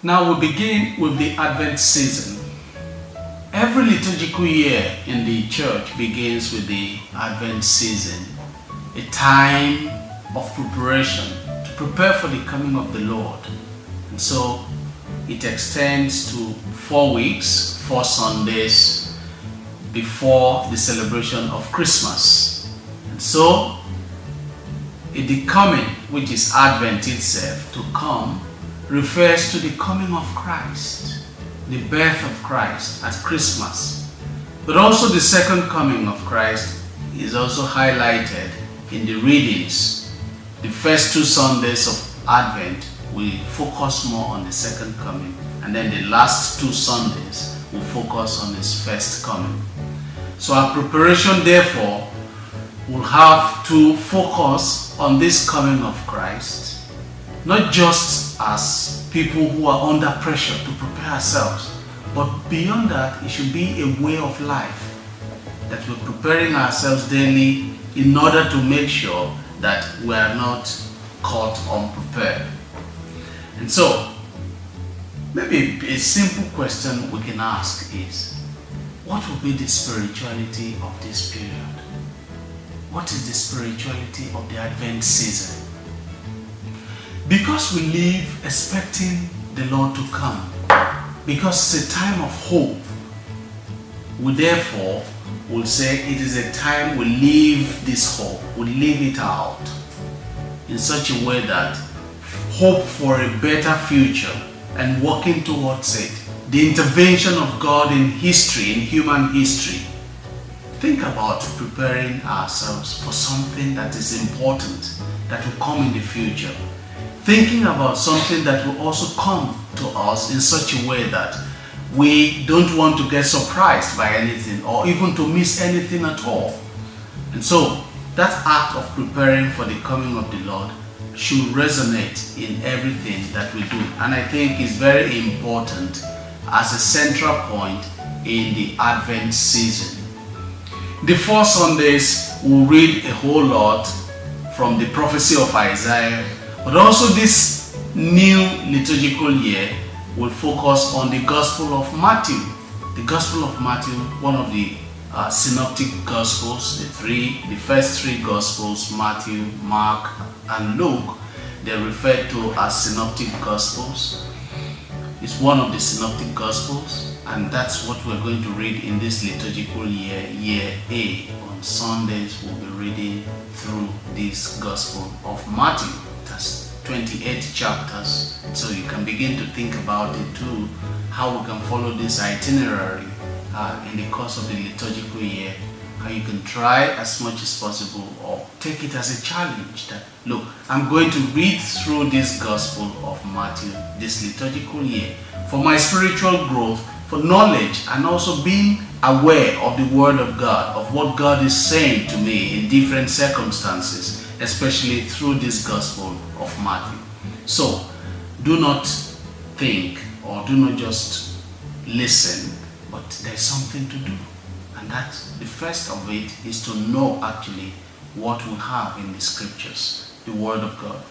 Now we begin with the Advent season. Every liturgical year in the church begins with the Advent season, a time of preparation to prepare for the coming of the Lord. And so it extends to 4 weeks, 4 Sundays before the celebration of Christmas. And so the coming, which is Advent itself, to come, refers to the coming of Christ, the birth of Christ at Christmas. But also the second coming of Christ is also highlighted in the readings. The first 2 Sundays of Advent will focus more on the second coming, and then the last 2 Sundays will focus on his first coming. So our preparation, therefore, will have to focus on this coming of Christ, not just as people who are under pressure to prepare ourselves, but beyond that, it should be a way of life that we're preparing ourselves daily in order to make sure that we are not caught unprepared. And so, maybe a simple question we can ask is, what will be the spirituality of this period? What is the spirituality of the Advent season? Because we live expecting the Lord to come, because it's a time of hope, we therefore will say it is a time we live this hope, we live it out in such a way that hope for a better future and working towards it, the intervention of God in history, in human history. Think about preparing ourselves for something that is important, that will come in the future. Thinking about something that will also come to us in such a way that we don't want to get surprised by anything or even to miss anything at all. And so that act of preparing for the coming of the Lord should resonate in everything that we do. And I think it's very important as a central point in the Advent season. The 4 Sundays will read a whole lot from the prophecy of Isaiah, but also this new liturgical year will focus on the Gospel of Matthew. The Gospel of Matthew, one of the synoptic Gospels, the first 3 Gospels, Matthew, Mark, and Luke, they're referred to as synoptic Gospels. It's one of the synoptic Gospels, and that's what we're going to read in this liturgical year, year A. On Sundays, we'll be reading through this Gospel of Matthew. That's 28 chapters, so you can begin to think about it too, how we can follow this itinerary in the course of the liturgical year, how you can try as much as possible or take it as a challenge that, look, I'm going to read through this Gospel of Matthew this liturgical year for my spiritual growth, for knowledge, and also being aware of the Word of God, of what God is saying to me in different circumstances, especially through this Gospel of Matthew. So do not think or do not just listen, but there's something to do. And that the first of it is to know actually what we have in the scriptures, the Word of God.